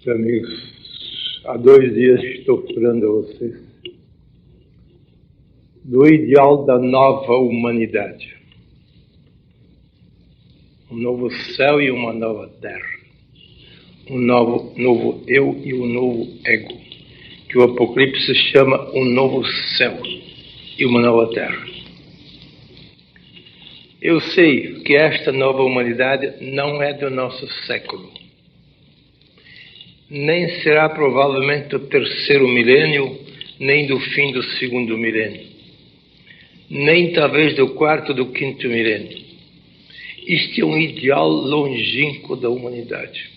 Amigos, há 2 dias estou falando a vocês do ideal da nova humanidade. Um novo céu e uma nova terra. Um novo eu e um novo ego, que o Apocalipse chama um novo céu e uma nova terra. Eu sei que esta nova humanidade não é do nosso século. Nem será provavelmente do 3º milênio, nem do fim do 2º milênio, nem talvez do 4º, do 5º milênio. Isto é um ideal longínquo da humanidade,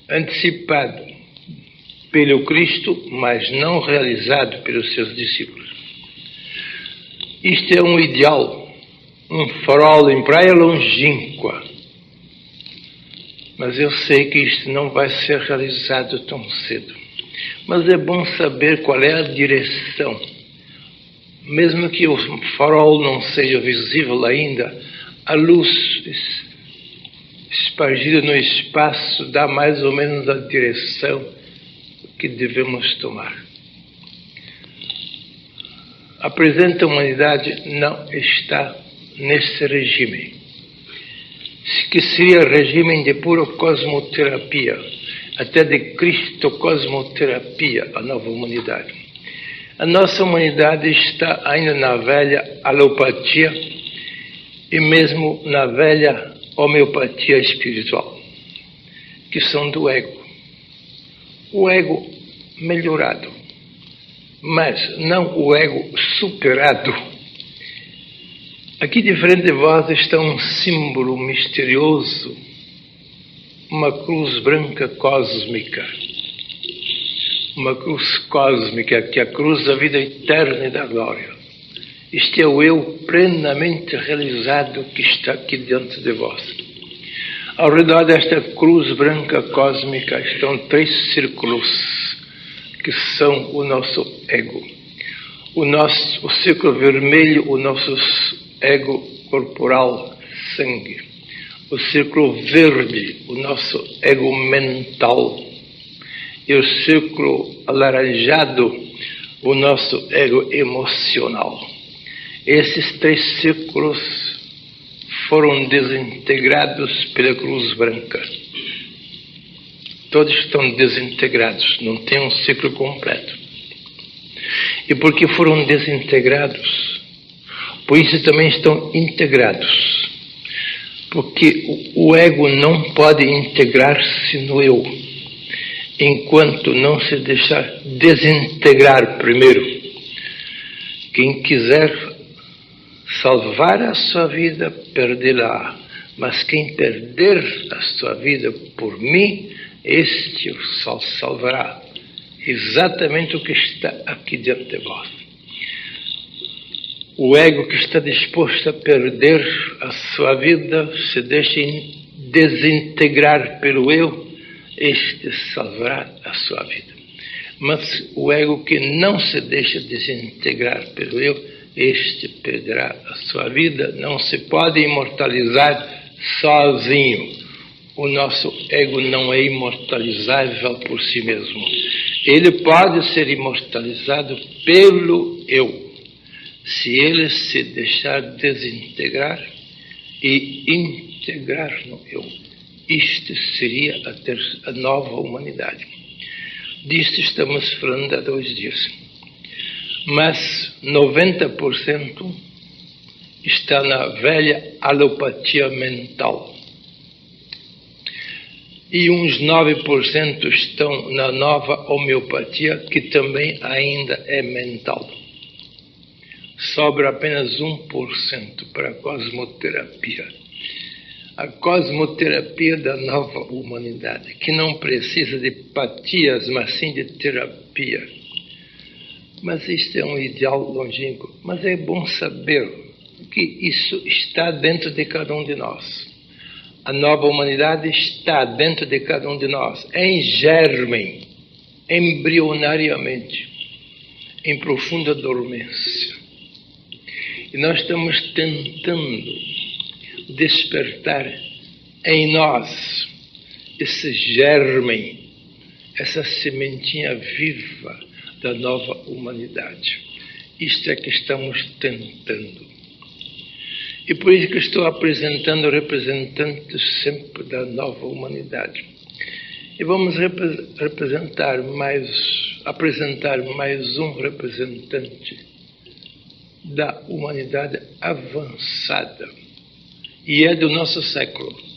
antecipado pelo Cristo, mas não realizado pelos seus discípulos. Isto é um ideal, um farol em praia longínqua. Mas eu sei que isto não vai ser realizado tão cedo. Mas é bom saber qual é a direção. Mesmo que o farol não seja visível ainda, a luz espargida no espaço dá mais ou menos a direção que devemos tomar. A presente humanidade não está nesse regime, que seria regime de pura cosmoterapia, até de cristocosmoterapia, a nova humanidade. A nossa humanidade está ainda na velha alopatia e mesmo na velha homeopatia espiritual, que são do ego. O ego melhorado, mas não o ego superado. Aqui de frente de vós está um símbolo misterioso, uma cruz branca cósmica. Uma cruz cósmica, que é a cruz da vida eterna e da glória. Este é o eu plenamente realizado que está aqui diante de vós. Ao redor desta cruz branca cósmica estão 3 círculos, que são o nosso ego. O círculo vermelho, o nosso ego corporal, sangue. O círculo verde, o nosso ego mental. E o círculo alaranjado, o nosso ego emocional. Esses 3 círculos foram desintegrados pela cruz branca. Todos estão desintegrados, não tem um ciclo completo. E porque foram desintegrados, por isso também estão integrados. Porque o ego não pode integrar-se no eu, enquanto não se deixar desintegrar primeiro. Quem quiser salvar a sua vida, perdê-la. Mas quem perder a sua vida por mim, este o salvará. Exatamente o que está aqui diante de vós. O ego que está disposto a perder a sua vida, se deixa desintegrar pelo eu, este salvará a sua vida. Mas o ego que não se deixa desintegrar pelo eu, este perderá a sua vida. Não se pode imortalizar sozinho. O nosso ego não é imortalizável por si mesmo. Ele pode ser imortalizado pelo eu, se ele se deixar desintegrar e integrar no eu. Isto seria a nova humanidade. Disto estamos falando há 2 dias. Mas 90% está na velha alopatia mental. E uns 9% estão na nova homeopatia, que também ainda é mental. Sobra apenas 1% para a cosmoterapia. A cosmoterapia da nova humanidade, que não precisa de patias, mas sim de terapia. Mas isto é um ideal longínquo. Mas é bom saber que isso está dentro de cada um de nós. A nova humanidade está dentro de cada um de nós, em germe, embrionariamente, em profunda dormência. E nós estamos tentando despertar em nós esse germen, essa sementinha viva da nova humanidade. Isto é que estamos tentando. E por isso que estou apresentando representantes sempre da nova humanidade. E vamos apresentar mais um representante da humanidade avançada. E é do nosso século.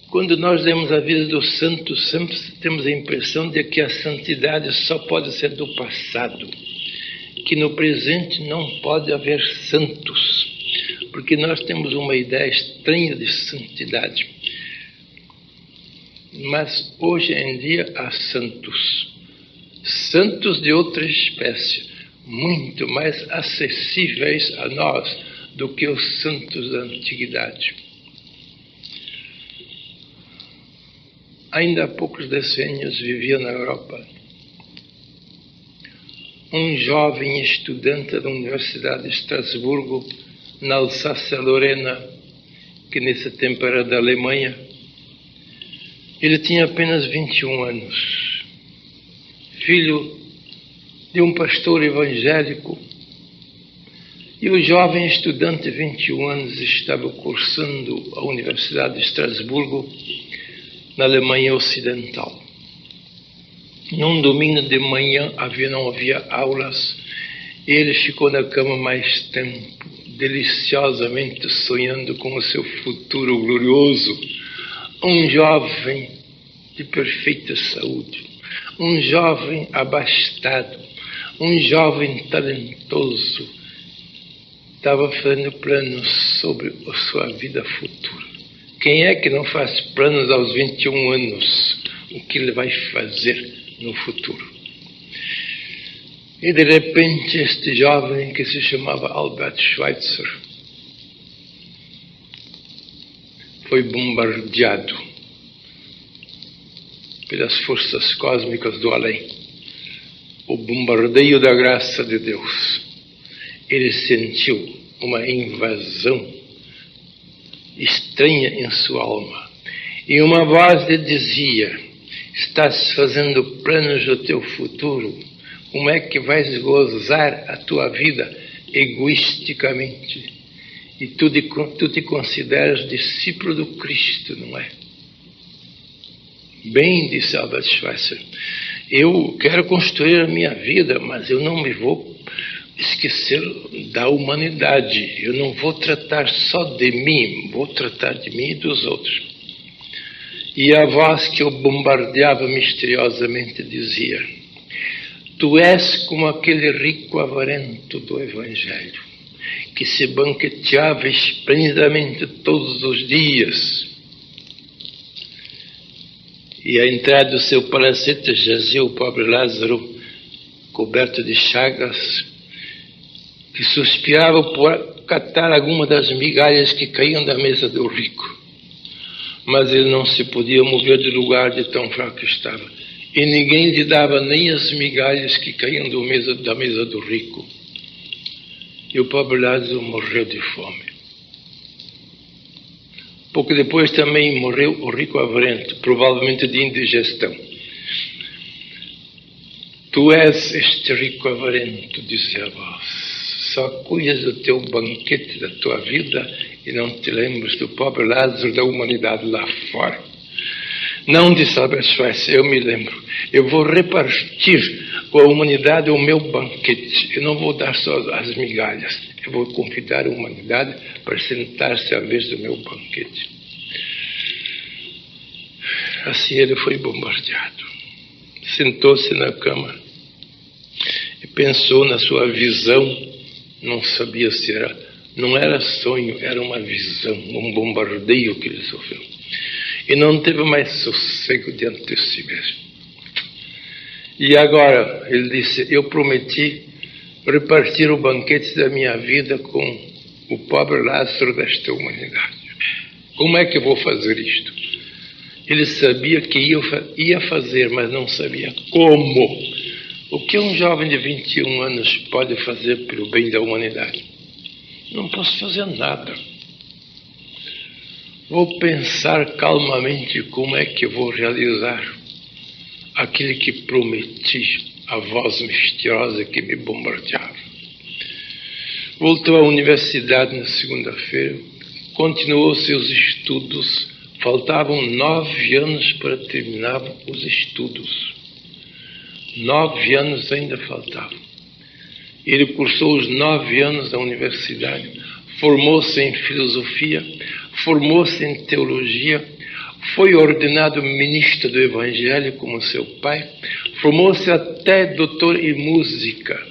Quando nós lemos a vida dos santos, sempre temos a impressão de que a santidade só pode ser do passado, que no presente não pode haver santos, porque nós temos uma ideia estranha de santidade. Mas hoje em dia há santos, santos de outra espécie, muito mais acessíveis a nós do que os santos da antiguidade. Ainda há poucos decênios vivia na Europa um jovem estudante da Universidade de Estrasburgo, na Alsácia-Lorena, que nesse tempo era da Alemanha. Ele tinha apenas 21 anos, filho de um pastor evangélico, e o jovem estudante de 21 anos estava cursando a Universidade de Estrasburgo, na Alemanha Ocidental. Num domingo de manhã não havia aulas, e ele ficou na cama mais tempo, deliciosamente sonhando com o seu futuro glorioso. Um jovem de perfeita saúde, um jovem abastado, um jovem talentoso, estava fazendo planos sobre a sua vida futura. Quem é que não faz planos aos 21 anos? O que ele vai fazer no futuro? E de repente este jovem, que se chamava Albert Schweitzer, foi bombardeado pelas forças cósmicas do além. O bombardeio da graça de Deus. Ele sentiu uma invasão estranha em sua alma. E uma voz lhe dizia: estás fazendo planos do teu futuro? Como é que vais gozar a tua vida egoisticamente? E tu te consideras discípulo do Cristo, não é? Bem, disse Albert Schweitzer, eu quero construir a minha vida, mas eu não me vou esquecer da humanidade. Eu não vou tratar só de mim, vou tratar de mim e dos outros. E a voz que o bombardeava misteriosamente dizia: tu és como aquele rico avarento do Evangelho, que se banqueteava esplendidamente todos os dias. E à entrada do seu palacete jazia o pobre Lázaro, coberto de chagas, que suspirava por catar alguma das migalhas que caíam da mesa do rico. Mas ele não se podia mover de lugar de tão fraco que estava. E ninguém lhe dava nem as migalhas que caíam da mesa do rico. E o pobre Lázaro morreu de fome. Pouco depois também morreu o rico avarento, provavelmente de indigestão. Tu és este rico avarento, dizia a voz. Só cuidas do teu banquete, da tua vida, e não te lembras do pobre Lázaro da humanidade lá fora. Não, disse Albert Schweitzer, eu me lembro. Eu vou repartir com a humanidade o meu banquete. Eu não vou dar só as migalhas. Eu vou convidar a humanidade para sentar-se à vez do meu banquete. Assim ele foi bombardeado. Sentou-se na cama e pensou na sua visão. Não sabia se não era sonho, era uma visão, um bombardeio que ele sofreu. E não teve mais sossego diante de si mesmo. E agora, ele disse, eu prometi repartir o banquete da minha vida com o pobre Lázaro desta humanidade. Como é que eu vou fazer isto? Ele sabia que ia fazer, mas não sabia como. O que um jovem de 21 anos pode fazer pelo bem da humanidade? Não posso fazer nada. Vou pensar calmamente como é que eu vou realizar aquilo que prometi à voz misteriosa que me bombardeava. Voltou à universidade na segunda-feira, continuou seus estudos. Faltavam 9 anos para terminar os estudos. 9 anos ainda faltavam. Ele cursou os 9 anos da universidade, formou-se em filosofia, formou-se em teologia, foi ordenado ministro do Evangelho como seu pai, formou-se até doutor em música.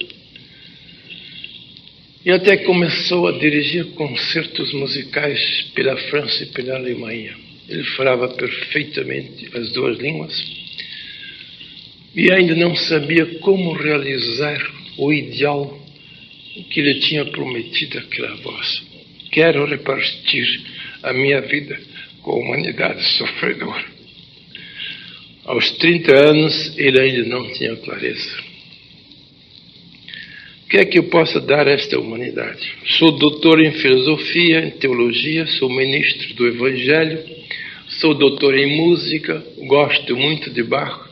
E até começou a dirigir concertos musicais pela França e pela Alemanha. Ele falava perfeitamente as 2 línguas e ainda não sabia como realizar o ideal que lhe tinha prometido aquela voz. Quero repartir a minha vida com a humanidade sofredora. Aos 30 anos, ele ainda não tinha clareza. O que é que eu posso dar a esta humanidade? Sou doutor em filosofia, em teologia, sou ministro do Evangelho, sou doutor em música, gosto muito de Bach,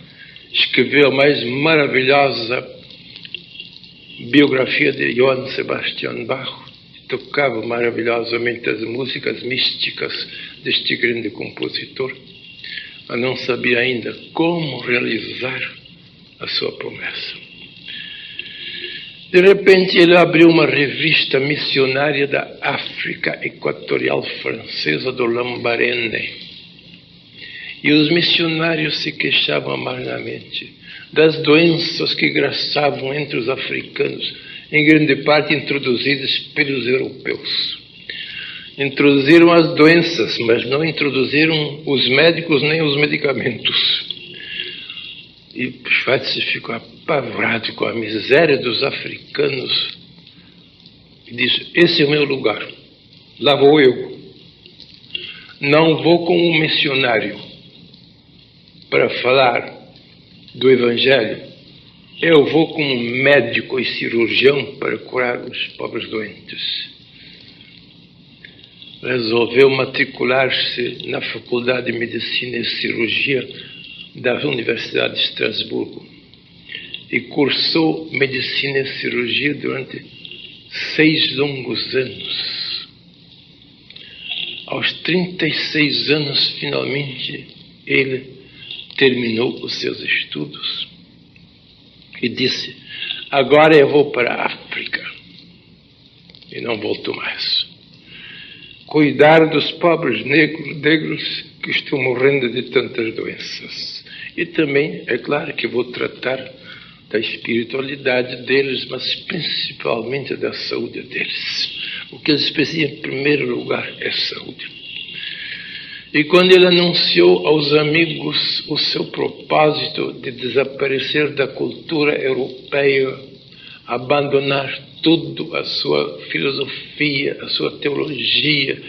escreveu a mais maravilhosa biografia de Johann Sebastian Bach, tocava maravilhosamente as músicas místicas deste grande compositor, mas não sabia ainda como realizar a sua promessa. De repente ele abriu uma revista missionária da África Equatorial Francesa, do Lambarene. E os missionários se queixavam amargamente das doenças que graçavam entre os africanos, em grande parte introduzidas pelos europeus. Introduziram as doenças, mas não introduziram os médicos nem os medicamentos. E Schweitzer ficou apavorado com a miséria dos africanos e disse: esse é o meu lugar, lá vou eu. Não vou como um missionário para falar do Evangelho, eu vou como médico e cirurgião para curar os pobres doentes. Resolveu matricular-se na Faculdade de Medicina e Cirurgia da Universidade de Estrasburgo e cursou Medicina e Cirurgia durante 6 longos anos. Aos 36 anos, finalmente, ele terminou os seus estudos e disse: agora eu vou para a África e não volto mais. Cuidar dos pobres negros que estão morrendo de tantas doenças. E também, é claro que vou tratar da espiritualidade deles, mas principalmente da saúde deles. O que eles precisam em primeiro lugar é saúde. E quando ele anunciou aos amigos o seu propósito de desaparecer da cultura europeia, abandonar tudo, a sua filosofia, a sua teologia,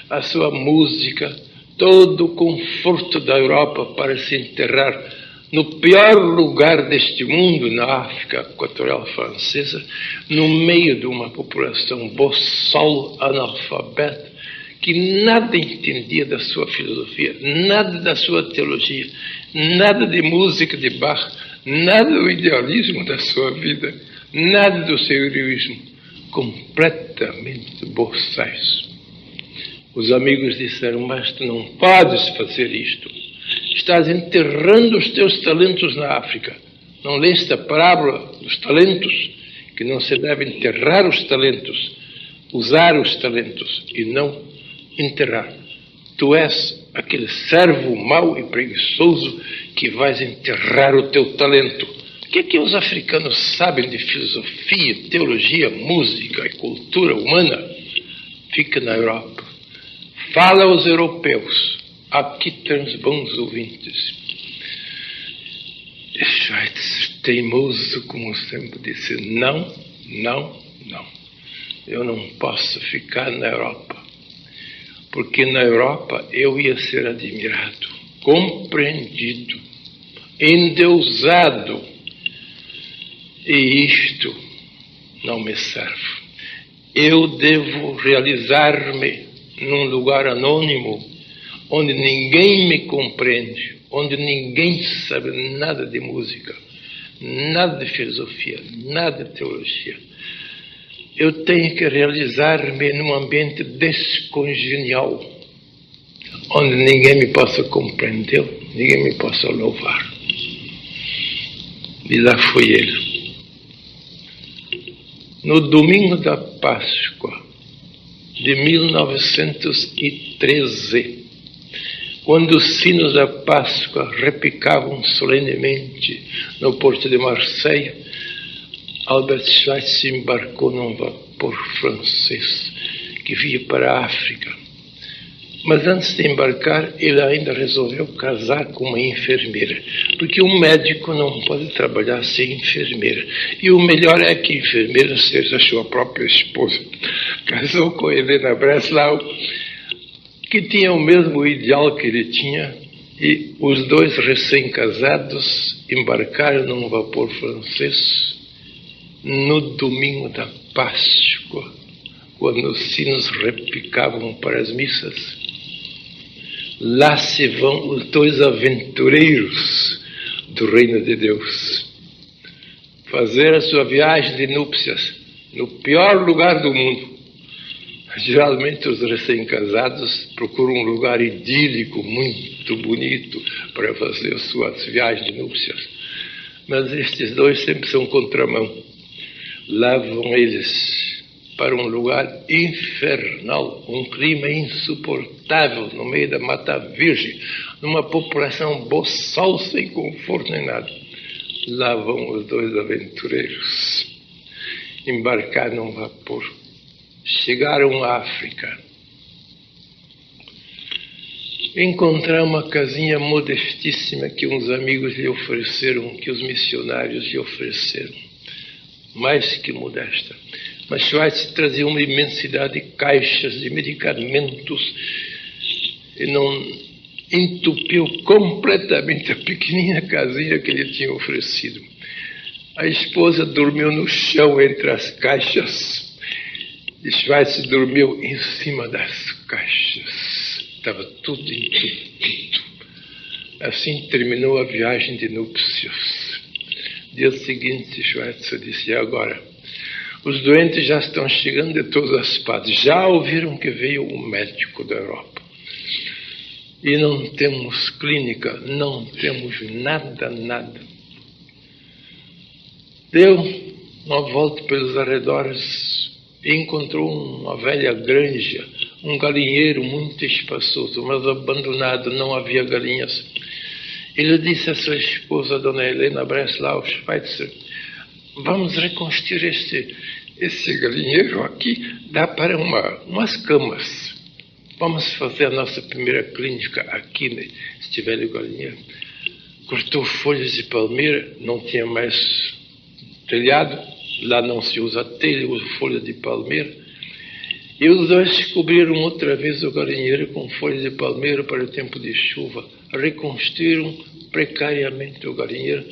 a sua música, todo o conforto da Europa para se enterrar no pior lugar deste mundo, na África Equatorial Francesa, no meio de uma população boçal, analfabeta, que nada entendia da sua filosofia, nada da sua teologia, nada de música de Bach, nada do idealismo da sua vida, nada do seu heroísmo, completamente boçais. Os amigos disseram: mas tu não podes fazer isto, estás enterrando os teus talentos na África. Não leste a parábola dos talentos, que não se deve enterrar os talentos, usar os talentos e não enterrar. Tu és aquele servo mau e preguiçoso que vais enterrar o teu talento. O que os africanos sabem de filosofia, teologia, música e cultura humana? Fica na Europa. Fala aos europeus. Aqui tens bons ouvintes. Schweitzer, teimoso como sempre, disse: não, não, não. Eu não posso ficar na Europa. Porque na Europa eu ia ser admirado, compreendido, endeusado. E isto não me serve. Eu devo realizar-me num lugar anônimo, onde ninguém me compreende, onde ninguém sabe nada de música, nada de filosofia, nada de teologia. Eu tenho que realizar-me num ambiente descongenial, onde ninguém me possa compreender, ninguém me possa louvar. E lá foi ele. No domingo da Páscoa de 1913, quando os sinos da Páscoa repicavam solenemente no porto de Marseille, Albert Schweitzer embarcou num vapor francês que via para a África. Mas antes de embarcar, ele ainda resolveu casar com uma enfermeira, porque um médico não pode trabalhar sem enfermeira. E o melhor é que a enfermeira seja a sua própria esposa. Casou com Helena Breslau, que tinha o mesmo ideal que ele tinha, e os dois recém-casados embarcaram num vapor francês no domingo da Páscoa, quando os sinos repicavam para as missas. Lá se vão os dois aventureiros do reino de Deus fazer a sua viagem de núpcias no pior lugar do mundo. Geralmente os recém-casados procuram um lugar idílico, muito bonito, para fazer as suas viagens de núpcias. Mas estes dois sempre são contramão. Lá vão eles para um lugar infernal, um clima insuportável no meio da Mata Virgem, numa população boçal sem conforto nem nada. Lá vão os dois aventureiros embarcar num vapor. Chegaram à África. Encontraram uma casinha modestíssima que uns amigos lhe ofereceram, que os missionários lhe ofereceram, mais que modesta. Mas Schweitzer trazia uma imensidade de caixas de medicamentos e não entupiu completamente a pequenina casinha que lhe tinha oferecido. A esposa dormiu no chão entre as caixas e Schweitzer dormiu em cima das caixas. Estava tudo entupido. Assim terminou a viagem de núpcias. Dia seguinte, Schweitzer disse: e agora? Os doentes já estão chegando de todas as partes. Já ouviram que veio um médico da Europa. E não temos clínica, não temos nada. Deu uma volta pelos arredores e encontrou uma velha granja, um galinheiro muito espaçoso, mas abandonado, não havia galinhas. Ele disse à sua esposa, Dona Helena Breslau Schweitzer: vamos reconstruir esse galinheiro aqui, dá para umas camas. Vamos fazer a nossa primeira clínica aqui, né? Se tiver o galinheiro. Cortou folhas de palmeira, não tinha mais telhado, lá não se usa telha, usa folha de palmeira. E os dois cobriram outra vez o galinheiro com folhas de palmeira para o tempo de chuva. Reconstruíram precariamente o galinheiro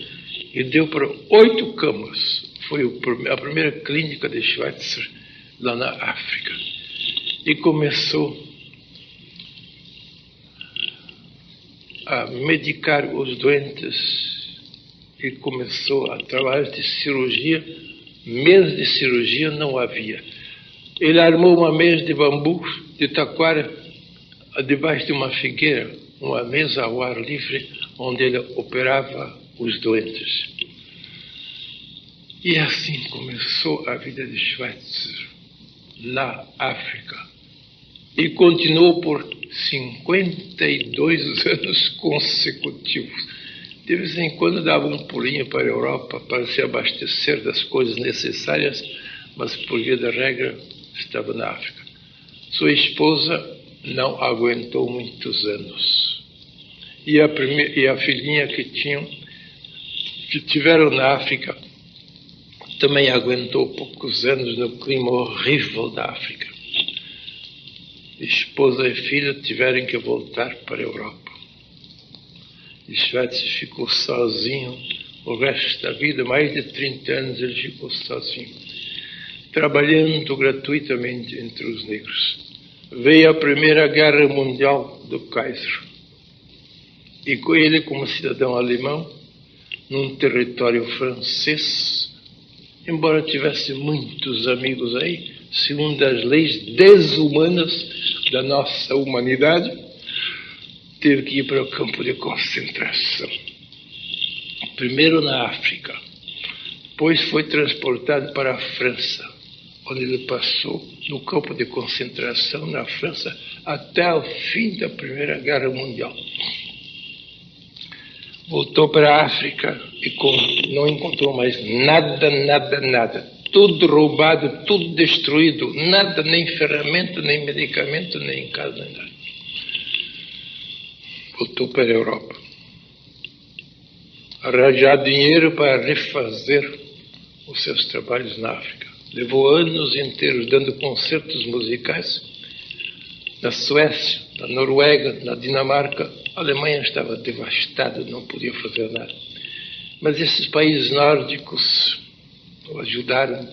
e deu para 8 camas. Foi a primeira clínica de Schweitzer lá na África. E começou a medicar os doentes e começou a trabalhar de cirurgia. Mesa de cirurgia não havia. Ele armou uma mesa de bambu, de taquara, debaixo de uma figueira, uma mesa ao ar livre, onde ele operava os doentes. E assim começou a vida de Schweitzer na África. E continuou por 52 anos consecutivos. De vez em quando dava um pulinho para a Europa para se abastecer das coisas necessárias, mas por via da regra estava na África. Sua esposa não aguentou muitos anos. E a filhinha que tiveram na África também aguentou poucos anos no clima horrível da África. Esposa e filha tiveram que voltar para a Europa. E Schweitzer ficou sozinho o resto da vida. Mais de 30 anos ele ficou sozinho, trabalhando gratuitamente entre os negros. veio a Primeira Guerra Mundial do Kaiser. E com ele, como cidadão alemão, num território francês, embora tivesse muitos amigos aí, segundo as leis desumanas da nossa humanidade, teve que ir para o campo de concentração. Primeiro na África, depois foi transportado para a França, onde ele passou no campo de concentração na França até o fim da Primeira Guerra Mundial. Voltou para a África e não encontrou mais nada. Tudo roubado, tudo destruído, nada, nem ferramenta, nem medicamento, nem em casa, nem nada. Voltou para a Europa. Arranjar dinheiro para refazer os seus trabalhos na África. Levou anos inteiros dando concertos musicais na Suécia, na Noruega, na Dinamarca. A Alemanha estava devastada, não podia fazer nada. Mas esses países nórdicos o ajudaram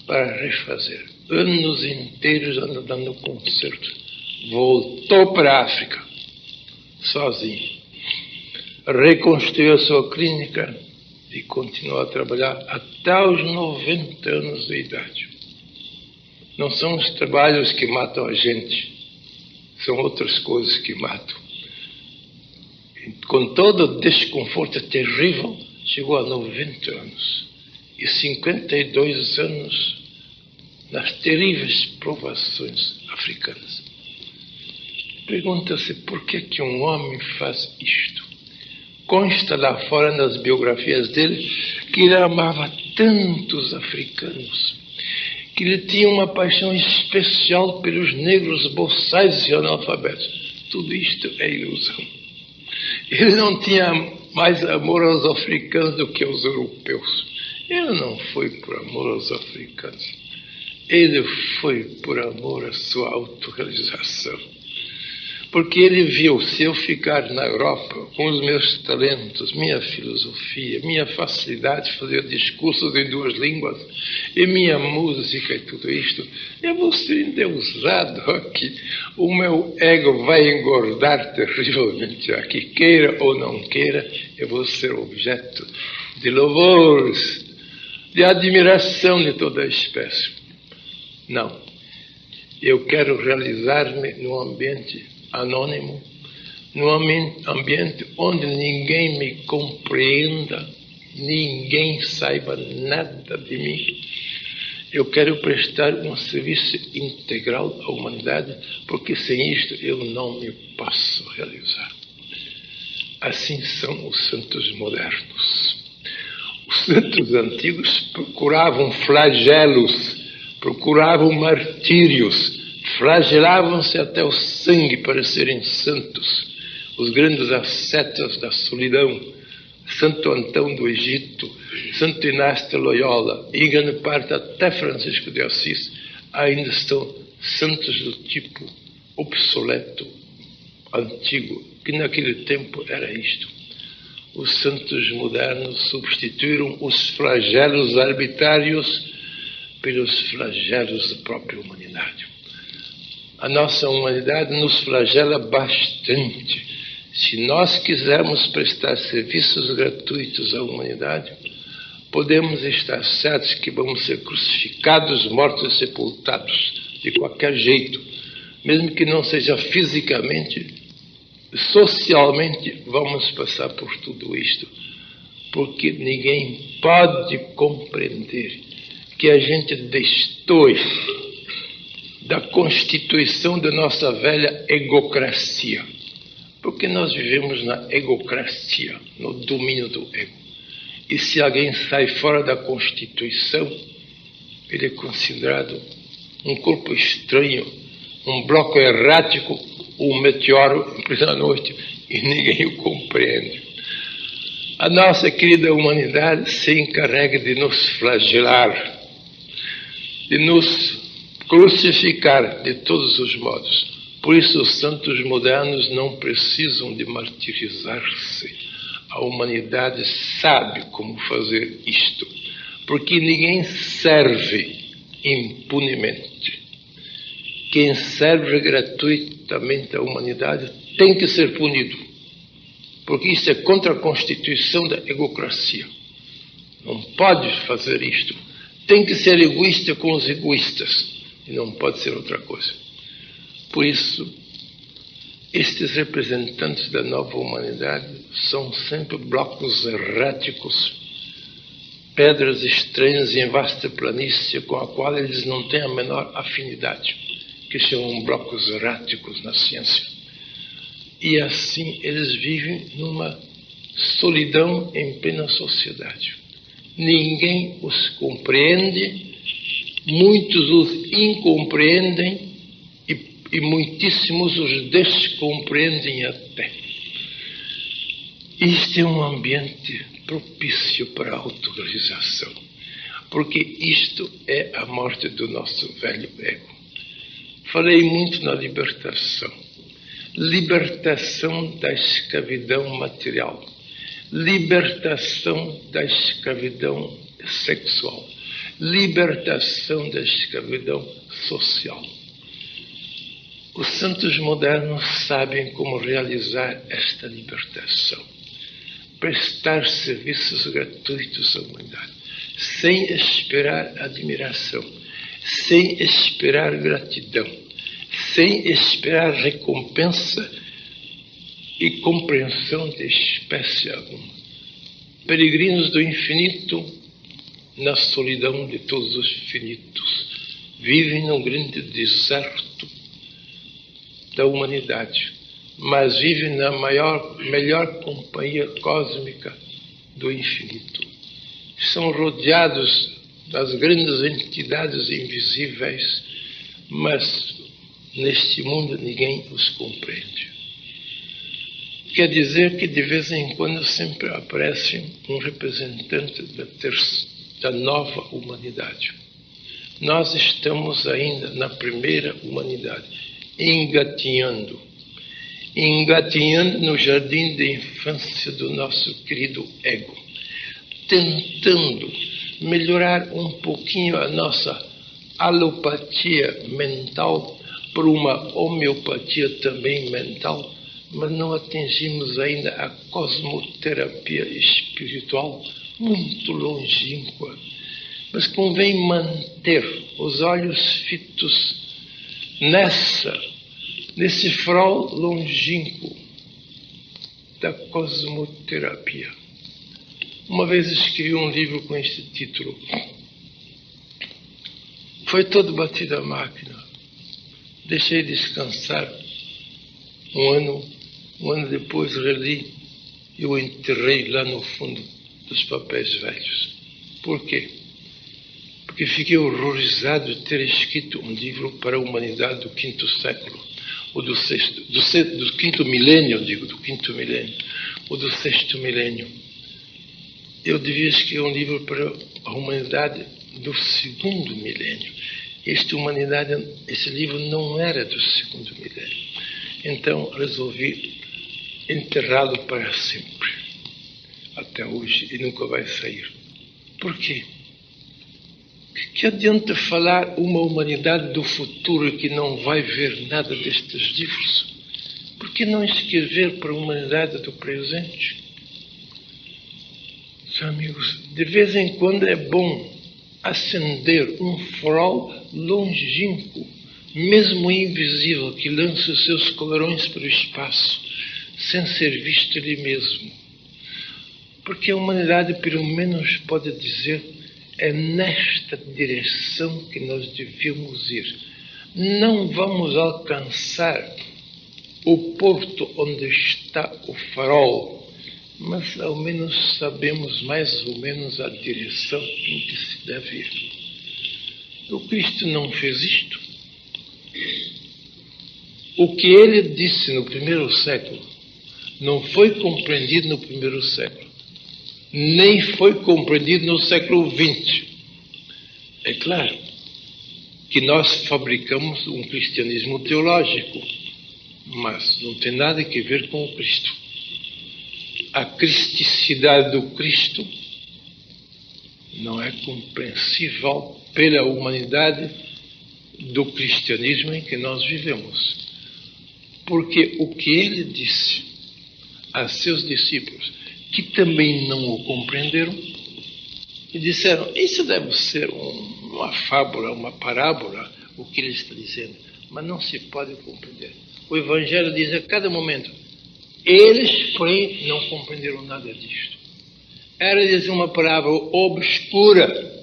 para refazer. Anos inteiros dando concertos. Voltou para a África, sozinho. Reconstruiu a sua clínica e continuou a trabalhar até os 90 anos de idade. Não são os trabalhos que matam a gente, são outras coisas que matam. Com todo o desconforto terrível, chegou a 90 anos. E 52 anos nas terríveis provações africanas. Pergunta-se por que um homem faz isto. Consta lá fora nas biografias dele que ele amava tantos africanos, que ele tinha uma paixão especial pelos negros boçais e analfabetos. Tudo isto é ilusão. Ele não tinha mais amor aos africanos do que aos europeus. Ele não foi por amor aos africanos. Ele foi por amor à sua autorrealização. Porque ele viu, se eu ficar na Europa com os meus talentos, minha filosofia, minha facilidade de fazer discursos em 2 línguas, e minha música e tudo isto, eu vou ser endeusado aqui. O meu ego vai engordar terrivelmente aqui. Queira ou não queira, eu vou ser objeto de louvores, de admiração de toda a espécie. Não. Eu quero realizar-me num ambiente anônimo, num ambiente onde ninguém me compreenda, ninguém saiba nada de mim. Eu quero prestar um serviço integral à humanidade, porque sem isto eu não me posso realizar. Assim são os santos modernos. Os santos antigos procuravam flagelos, procuravam martírios, flagelavam-se até o sangue para serem santos. Os grandes ascetas da solidão, Santo Antão do Egito, Santo Inácio de Loyola, e em grande parte até Francisco de Assis, ainda são santos do tipo obsoleto, antigo, que naquele tempo era isto. Os santos modernos substituíram os flagelos arbitrários pelos flagelos da própria humanidade. A nossa humanidade nos flagela bastante. Se nós quisermos prestar serviços gratuitos à humanidade, podemos estar certos que vamos ser crucificados, mortos e sepultados de qualquer jeito, mesmo que não seja fisicamente, socialmente vamos passar por tudo isto, porque ninguém pode compreender que a gente destoe da constituição da nossa velha egocracia. Porque nós vivemos na egocracia, no domínio do ego. E se alguém sai fora da Constituição, ele é considerado um corpo estranho, um bloco errático, um meteoro em plena noite, e ninguém o compreende. A nossa querida humanidade se encarrega de nos flagelar, de nos crucificar de todos os modos. Por isso os santos modernos não precisam de martirizar-se. A humanidade sabe como fazer isto, porque ninguém serve impunemente. quem serve gratuitamente a humanidade tem que ser punido, porque isso é contra a Constituição da egocracia. Não pode fazer isto. Tem que ser egoísta com os egoístas, e não pode ser outra coisa. Por isso, estes representantes da nova humanidade são sempre blocos erráticos, pedras estranhas em vasta planície com a qual eles não têm a menor afinidade, que chamam blocos erráticos na ciência. E assim eles vivem numa solidão em plena sociedade. Ninguém os compreende, muitos os incompreendem e muitíssimos os descompreendem até. Este é um ambiente propício para a autorrealização, porque isto é a morte do nosso velho ego. Falei muito na libertação. Libertação da escravidão material. Libertação da escravidão sexual. Libertação da escravidão social. Os santos modernos sabem como realizar esta libertação. Prestar serviços gratuitos à humanidade, sem esperar admiração, sem esperar gratidão, sem esperar recompensa e compreensão de espécie alguma. Peregrinos do infinito, na solidão de todos os finitos, vivem num grande deserto da humanidade, mas vivem na melhor companhia cósmica do infinito. São rodeados das grandes entidades invisíveis, mas neste mundo ninguém os compreende. Quer dizer que de vez em quando sempre aparece um representante da nova humanidade. Nós estamos ainda na primeira humanidade, engatinhando no jardim de infância do nosso querido ego, tentando melhorar um pouquinho a nossa alopatia mental por uma homeopatia também mental, mas não atingimos ainda a cosmoterapia espiritual, muito longínqua. Mas convém manter os olhos fitos nesse farol longínquo da cosmoterapia. Uma vez escrevi um livro com este título. Foi todo batido a máquina. Deixei descansar um ano depois reli e o enterrei lá no fundo dos papéis velhos. Por quê? Porque fiquei horrorizado de ter escrito um livro para a humanidade do 5º século, ou do 5º milênio, do 5º milênio, ou do 6º milênio. Eu devia escrever um livro para a humanidade do 2º milênio. Esse livro não era do 2º milênio. Então resolvi enterrá-lo para sempre, até hoje, e nunca vai sair. Por quê? Que adianta falar uma humanidade do futuro que não vai ver nada destes livros? Por que não escrever para a humanidade do presente? Meus amigos, de vez em quando é bom acender um farol longínquo, mesmo invisível, que lança os seus clarões para o espaço, sem ser visto ele mesmo. Porque a humanidade, pelo menos, pode dizer, é nesta direção que nós devíamos ir. Não vamos alcançar o porto onde está o farol, mas ao menos sabemos mais ou menos a direção em que se deve ir. O Cristo não fez isto. O que ele disse no 1º século não foi compreendido no 1º século, nem foi compreendido no século XX. É claro que nós fabricamos um cristianismo teológico, mas não tem nada a ver com o Cristo. A cristicidade do Cristo não é compreensível pela humanidade do cristianismo em que nós vivemos. Porque o que ele disse a seus discípulos, que também não o compreenderam, e disseram, isso deve ser uma fábula, uma parábola, o que ele está dizendo, mas não se pode compreender. O Evangelho diz a cada momento, eles, porém, não compreenderam nada disto. Era uma parábola obscura.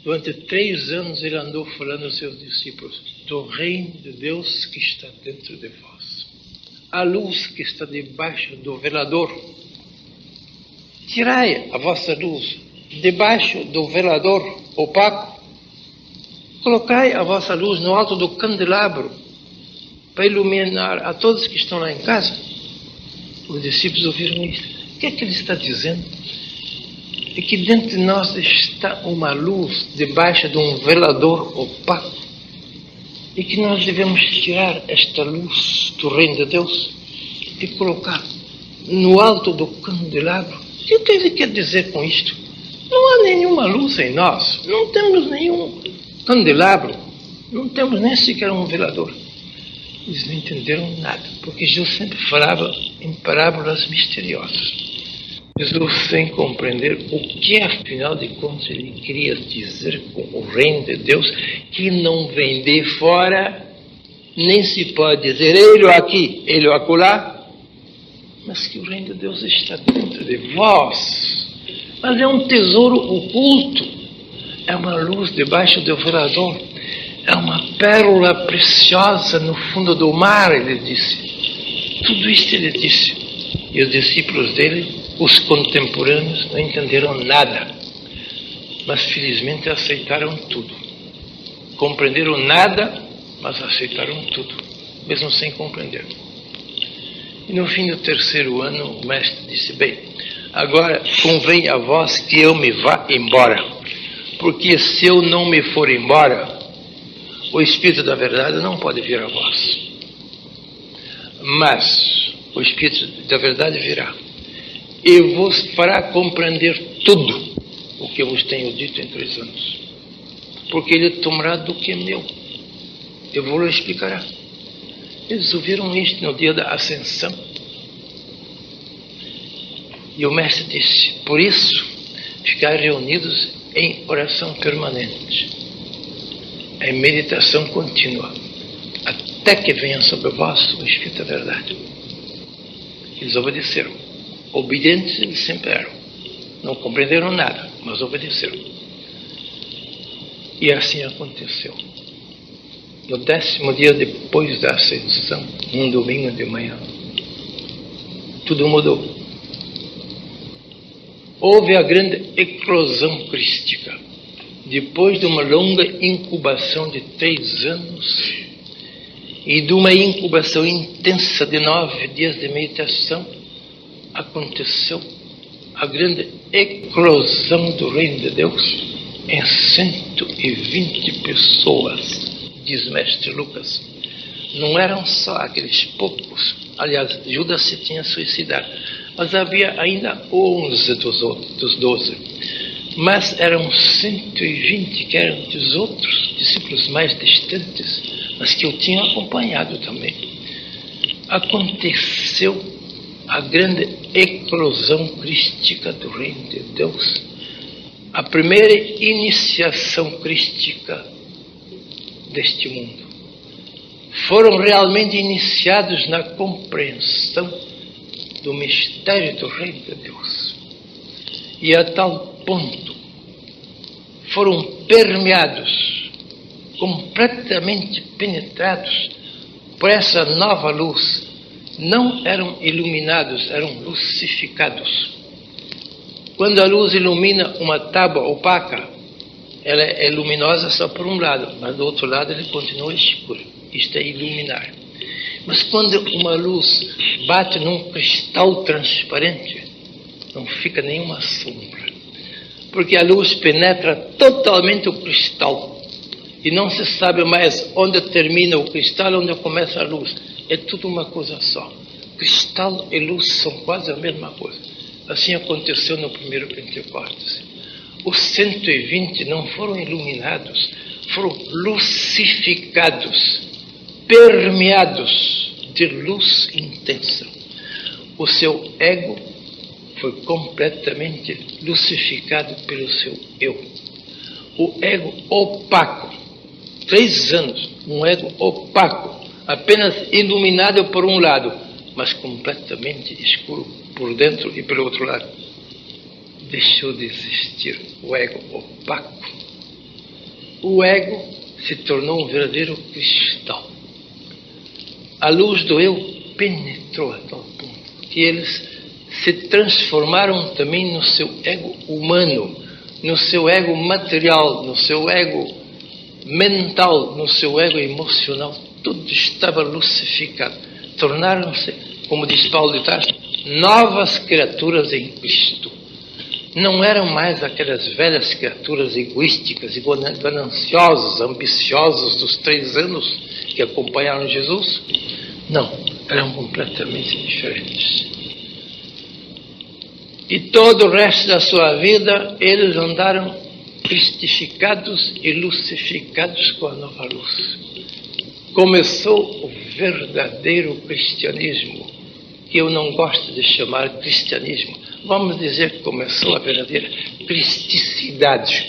Durante 3 anos ele andou falando aos seus discípulos do reino de Deus que está dentro de vós. A luz que está debaixo do velador. Tirai a vossa luz debaixo do velador opaco. Colocai a vossa luz no alto do candelabro para iluminar a todos que estão lá em casa. Os discípulos ouviram isso. O que é que ele está dizendo? É que dentro de nós está uma luz debaixo de um velador opaco e que nós devemos tirar esta luz do reino de Deus e colocar no alto do candelabro. O que ele quer dizer com isto? Não há nenhuma luz em nós, não temos nenhum candelabro, não temos nem sequer um velador. Eles não entenderam nada, porque Jesus sempre falava em parábolas misteriosas. Jesus, sem compreender o que, afinal de contas, ele queria dizer com o reino de Deus, que não vem de fora, nem se pode dizer, ele aqui, ele acolá, mas que o reino de Deus está dentro de vós. Mas é um tesouro oculto, é uma luz debaixo do velador, é uma pérola preciosa no fundo do mar, ele disse. Tudo isso ele disse. E os discípulos dele, os contemporâneos, não entenderam nada, mas felizmente aceitaram tudo. Compreenderam nada, mas aceitaram tudo, mesmo sem compreender. E no fim do 3º ano, o mestre disse, bem, agora convém a vós que eu me vá embora, porque se eu não me for embora, o Espírito da verdade não pode vir a vós. Mas o Espírito da verdade virá e vos fará compreender tudo o que eu vos tenho dito em 3 anos. Porque ele tomará do que é meu. Eu vou lhe explicar. Eles ouviram isto no dia da ascensão. E o mestre disse, por isso, ficar reunidos em oração permanente, em meditação contínua, até que venha sobre vós o Espírito da verdade. Eles obedeceram. Obedientes eles sempre eram. Não compreenderam nada, mas obedeceram. E assim aconteceu. No 10º dia depois da ascensão, um domingo de manhã, tudo mudou. Houve a grande eclosão crística. Depois de uma longa incubação de 3 anos e de uma incubação intensa de 9 dias de meditação, aconteceu a grande eclosão do reino de Deus em 120 pessoas, diz mestre Lucas. Não eram só aqueles poucos, aliás, Judas se tinha suicidado, mas havia ainda 11 dos 12, mas eram 120 que eram dos outros discípulos mais distantes, mas que eu tinha acompanhado também. Aconteceu a grande eclosão crística do reino de Deus, a primeira iniciação crística deste mundo. Foram realmente iniciados na compreensão do mistério do reino de Deus. E a tal ponto foram permeados, completamente penetrados por essa nova luz. Não eram iluminados, eram lucificados. Quando a luz ilumina uma tábua opaca, ela é luminosa só por um lado, mas do outro lado ele continua escuro. Isto é iluminar. Mas quando uma luz bate num cristal transparente, não fica nenhuma sombra. Porque a luz penetra totalmente o cristal. E não se sabe mais onde termina o cristal e onde começa a luz. É tudo uma coisa só. Cristal e luz são quase a mesma coisa. Assim aconteceu no primeiro Pentecostes. Os 120 não foram iluminados foram lucificados, permeados de luz intensa. O seu ego foi completamente lucificado pelo seu eu. O ego opaco, 3 anos, um ego opaco, apenas iluminado por um lado, mas completamente escuro por dentro e pelo outro lado. Deixou de existir o ego opaco. O ego se tornou um verdadeiro cristal. A luz do eu penetrou a tal ponto que eles se transformaram também no seu ego humano, no seu ego material, no seu ego mental, no seu ego emocional. Tudo estava lucificado. Tornaram-se, como diz Paulo de Tarso, novas criaturas em Cristo. Não eram mais aquelas velhas criaturas egoísticas e gananciosos, ambiciosos dos 3 anos que acompanharam Jesus. Não, eram completamente diferentes. E todo o resto da sua vida, eles andaram cristificados e lucificados com a nova luz. Começou o verdadeiro cristianismo, que eu não gosto de chamar cristianismo. Vamos dizer que começou a verdadeira cristicidade.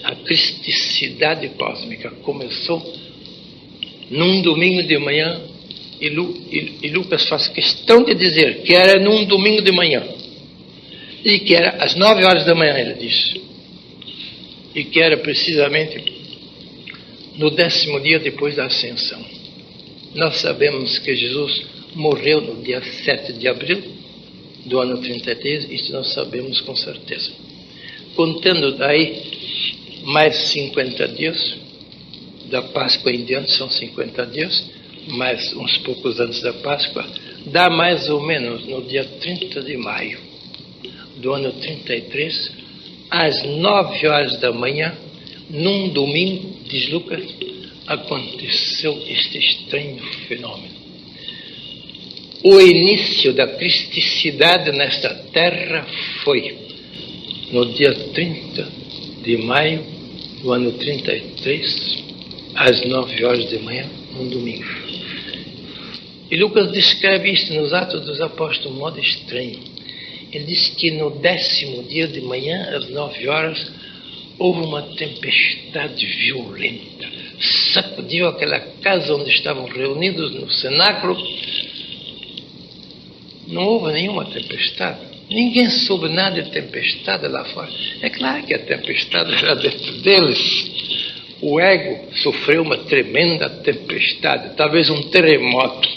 A cristicidade cósmica começou num domingo de manhã, e Lucas faz questão de dizer que era num domingo de manhã, e que era às 9 horas da manhã, ele diz, e que era precisamente no 10º dia depois da ascensão. Nós sabemos que Jesus morreu no dia 7 de abril do ano 33, isso nós sabemos com certeza. Contando daí mais 50 dias, da Páscoa em diante são 50 dias, mais uns poucos antes da Páscoa, dá mais ou menos no dia 30 de maio do ano 33, às 9 horas da manhã, num domingo, diz Lucas, aconteceu este estranho fenômeno. O início da cristicidade nesta terra foi no dia 30 de maio do ano 33, às 9 horas de manhã, num domingo. E Lucas descreve isto nos Atos dos Apóstolos de um modo estranho. Ele diz que no 10º dia de manhã, às 9 horas, houve uma tempestade violenta. Sacudiu aquela casa onde estavam reunidos no cenáculo. Não houve nenhuma tempestade. Ninguém soube nada de tempestade lá fora. É claro que a tempestade era dentro deles. O ego sofreu uma tremenda tempestade, talvez um terremoto.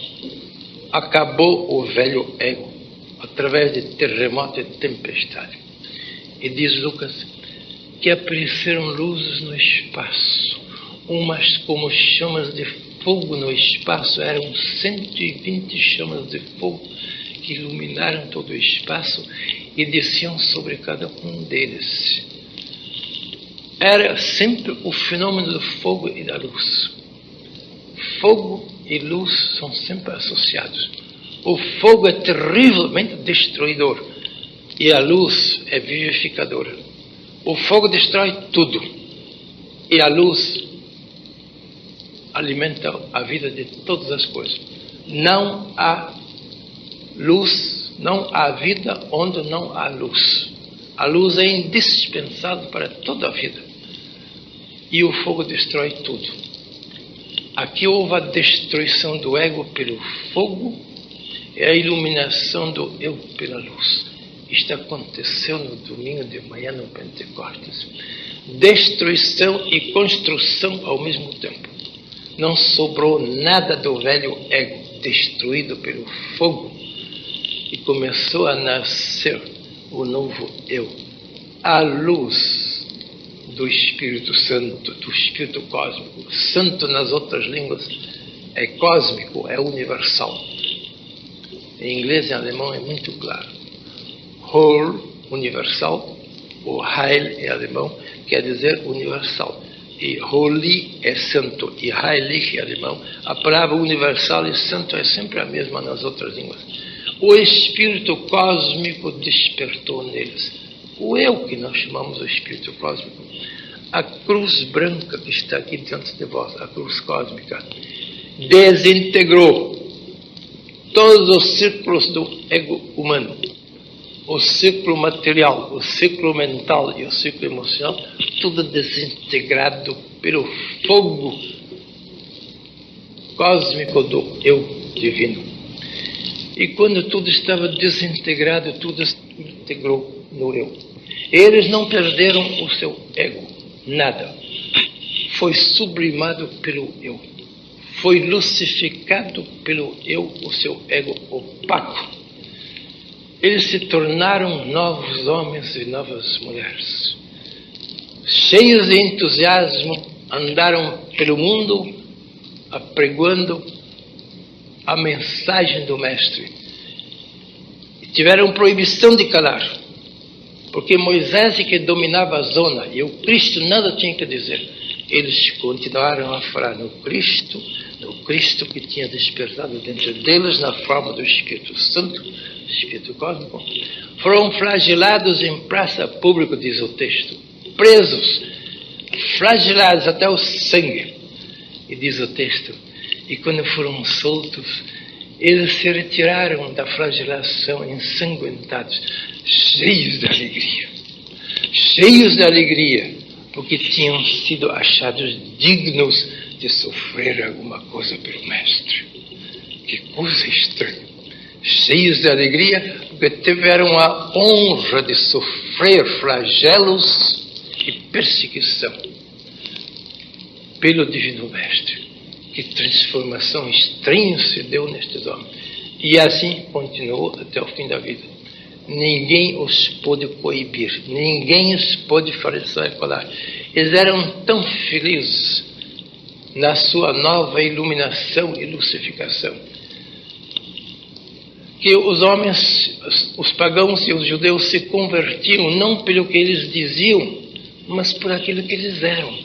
Acabou o velho ego, através de terremoto e tempestade. E diz Lucas que apareceram luzes no espaço, umas como chamas de fogo no espaço, eram 120 chamas de fogo que iluminaram todo o espaço e desciam sobre cada um deles. Era sempre o fenômeno do fogo e da luz. Fogo e luz são sempre associados. O fogo é terrivelmente destruidor e a luz é vivificadora. O fogo destrói tudo e a luz alimenta a vida de todas as coisas. Não há luz, não há vida onde não há luz. A luz é indispensável para toda a vida. E o fogo destrói tudo. Aqui houve a destruição do ego pelo fogo e a iluminação do eu pela luz. Isto aconteceu no domingo de manhã no Pentecostes. Destruição e construção ao mesmo tempo. Não sobrou nada do velho ego, destruído pelo fogo, e começou a nascer o novo eu. A luz do Espírito Santo, do Espírito Cósmico. Santo nas outras línguas é cósmico, é universal. Em inglês e em alemão é muito claro. Whole, universal, o Heil em alemão quer dizer universal. E holy é santo, e heilig em alemão. A palavra universal e santo é sempre a mesma nas outras línguas. O Espírito Cósmico despertou neles. O eu que nós chamamos o Espírito Cósmico a cruz branca que está aqui diante de vós, a cruz cósmica, desintegrou todos os círculos do ego humano. O ciclo material, o ciclo mental e o ciclo emocional, tudo desintegrado pelo fogo cósmico do eu divino. E quando tudo estava desintegrado, tudo se integrou no eu. Eles não perderam o seu ego, nada. Foi sublimado pelo eu. Foi lucificado pelo eu, o seu ego opaco. Eles se tornaram novos homens e novas mulheres. Cheios de entusiasmo, andaram pelo mundo apregoando a mensagem do Mestre. E tiveram proibição de calar, porque Moisés é que dominava a zona e o Cristo nada tinha que dizer. Eles continuaram a falar no Cristo que tinha despertado dentro deles na forma do Espírito Santo, Espírito Cósmico. Foram flagelados em praça pública, diz o texto, presos, flagelados até o sangue, e diz o texto, e quando foram soltos, eles se retiraram da flagelação ensanguentados, cheios de alegria, porque tinham sido achados dignos de sofrer alguma coisa pelo Mestre. Que coisa estranha! Cheios de alegria, porque tiveram a honra de sofrer flagelos e perseguição pelo Divino Mestre. Que transformação estranha se deu nestes homens. E assim continuou até o fim da vida. Ninguém os pôde coibir, ninguém os pôde falar. Eles eram tão felizes na sua nova iluminação e lucificação, que os homens, os pagãos e os judeus se convertiam não pelo que eles diziam, mas por aquilo que eles eram,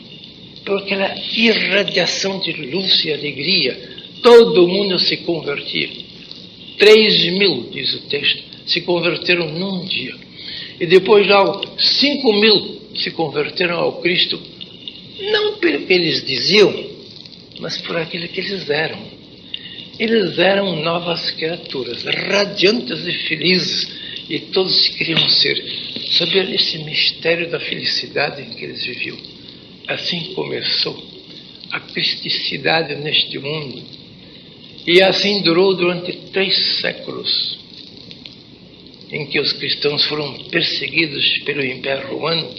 por aquela irradiação de luz e alegria. Todo mundo se convertia. 3.000, diz o texto, se converteram num dia. E depois já 5.000 se converteram ao Cristo, não pelo que eles diziam, mas por aquilo que eles eram. Eles eram novas criaturas, radiantes e felizes, e todos queriam saber esse mistério da felicidade em que eles viviam. Assim começou a cristicidade neste mundo, e assim durou durante 3 séculos, em que os cristãos foram perseguidos pelo Império Romano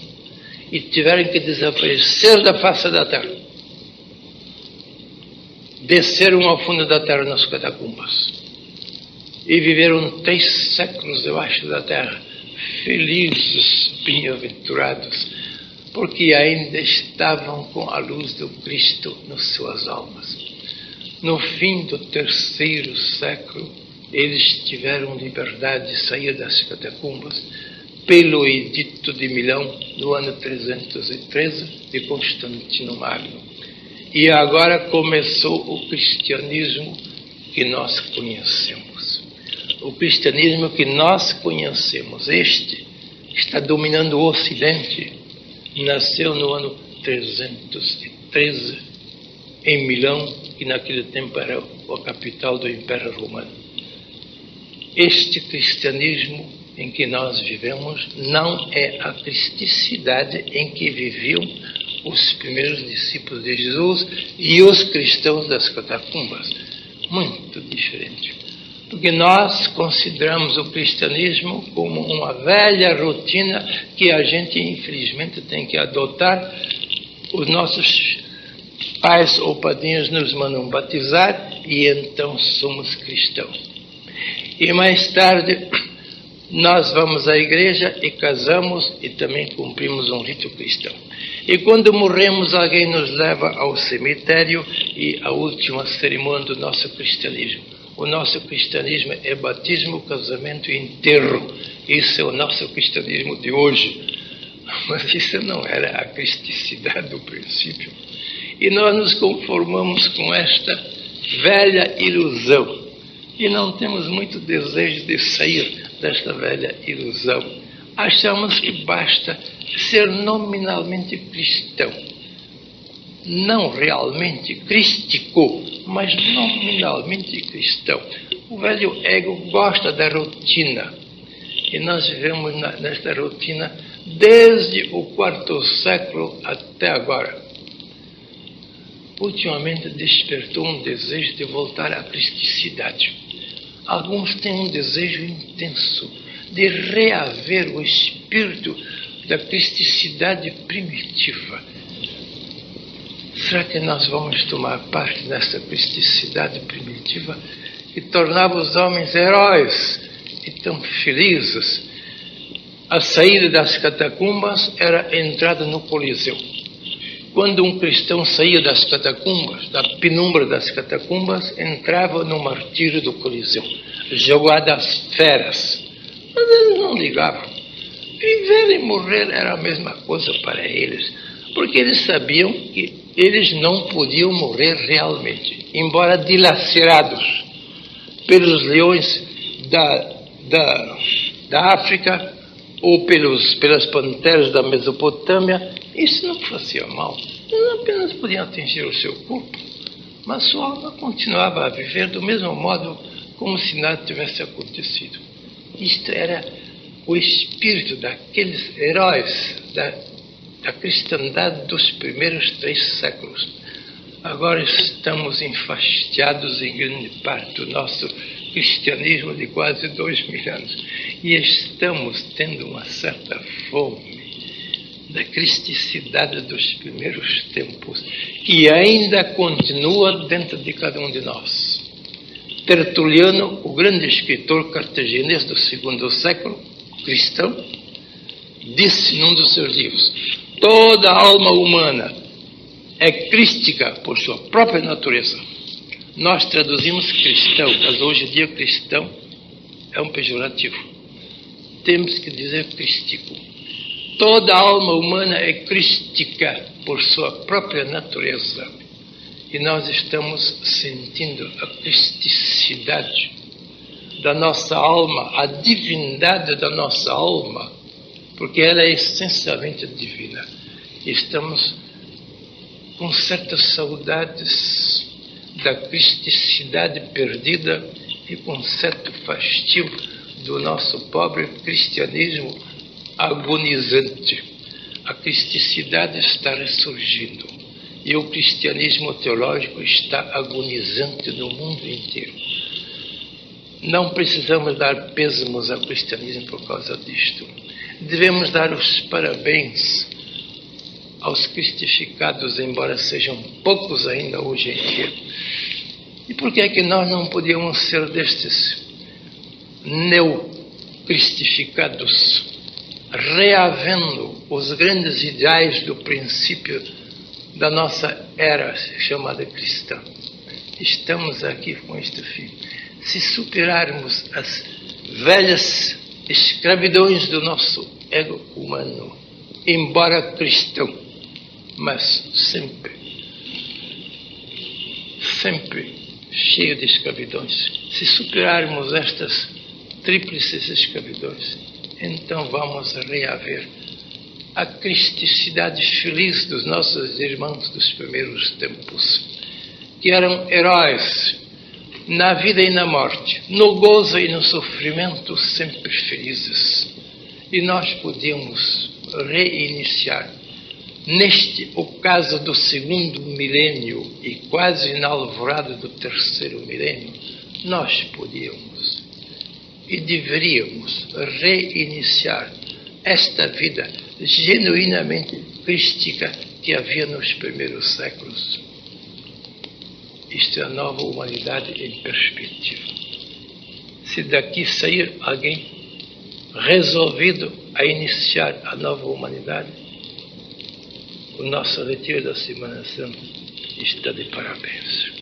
e tiveram que desaparecer da face da terra. Desceram ao fundo da terra nas catacumbas e viveram 3 séculos debaixo da terra, felizes, bem-aventurados, porque ainda estavam com a luz do Cristo nas suas almas. No fim do 3º século, eles tiveram liberdade de sair das catacumbas pelo Edito de Milão, no ano 313 de Constantino Magno. E agora começou o cristianismo que nós conhecemos. O cristianismo que nós conhecemos, este está dominando o Ocidente. Nasceu no ano 313 em Milão, que naquele tempo era a capital do Império Romano. Este cristianismo em que nós vivemos não é a cristicidade em que viviam os primeiros discípulos de Jesus e os cristãos das catacumbas. Muito diferente. Porque nós consideramos o cristianismo como uma velha rotina que a gente, infelizmente, tem que adotar. Os nossos pais ou padrinhos nos mandam batizar e então somos cristãos. E mais tarde nós vamos à igreja e casamos e também cumprimos um rito cristão. E quando morremos, alguém nos leva ao cemitério e a última cerimônia do nosso cristianismo. O nosso cristianismo é batismo, casamento e enterro. Isso é o nosso cristianismo de hoje. Mas isso não era a cristicidade do princípio. E nós nos conformamos com esta velha ilusão. E não temos muito desejo de sair desta velha ilusão. achamos que basta ser nominalmente cristão, não realmente crístico, mas nominalmente cristão. O velho ego gosta da rotina, e nós vivemos nesta rotina desde o quarto século até agora. Ultimamente despertou um desejo de voltar à cristicidade. Alguns têm um desejo intenso de reaver o espírito da cristicidade primitiva. Será que nós vamos tomar parte dessa cristicidade primitiva que tornava os homens heróis e tão felizes? A saída das catacumbas era a entrada no Coliseu. Quando um cristão saía das catacumbas, da penumbra das catacumbas, entrava no martírio do Coliseu, jogado às feras. Mas eles não ligavam. Viver e morrer era a mesma coisa para eles, porque eles sabiam que eles não podiam morrer realmente, embora dilacerados pelos leões da África ou pelas panteras da Mesopotâmia. Isso não fazia mal. Eles apenas podiam atingir o seu corpo, mas sua alma continuava a viver do mesmo modo como se nada tivesse acontecido. Isto era o espírito daqueles heróis da cristandade dos primeiros 3 séculos. Agora estamos enfastiados em grande parte do nosso cristianismo de quase 2000 anos e estamos tendo uma certa fome da cristicidade dos primeiros tempos, que ainda continua dentro de cada um de nós. Tertuliano, o grande escritor cartaginês do 2º século, cristão, disse num dos seus livros: toda alma humana é crística por sua própria natureza. Nós traduzimos cristão, mas hoje em dia cristão é um pejorativo. Temos que dizer crístico. Toda alma humana é crística por sua própria natureza. E nós estamos sentindo a cristicidade da nossa alma, a divindade da nossa alma, porque ela é essencialmente divina. Estamos com certas saudades da cristicidade perdida e com certo fastio do nosso pobre cristianismo agonizante. A cristicidade está ressurgindo e o cristianismo teológico está agonizante no mundo inteiro. Não precisamos dar pêsames ao cristianismo por causa disto. Devemos dar os parabéns aos cristificados, embora sejam poucos ainda hoje em dia. E por que é que nós não podíamos ser destes neocristificados, reavendo os grandes ideais do princípio da nossa era chamada cristã? Estamos aqui com este fim. Se superarmos as velhas escravidões do nosso ego humano, embora cristão, mas sempre cheio de escravidões, se superarmos estas tríplices escravidões, então vamos reaver a cristicidade feliz dos nossos irmãos dos primeiros tempos, que eram heróis na vida e na morte, no gozo e no sofrimento, sempre felizes. E nós podíamos reiniciar, neste ocaso do 2º milênio e quase na alvorada do 3º milênio, nós podíamos e deveríamos reiniciar esta vida genuinamente crística que havia nos primeiros séculos. Isto é a nova humanidade em perspectiva. Se daqui sair alguém resolvido a iniciar a nova humanidade, o nosso retiro da Semana Santa está de parabéns.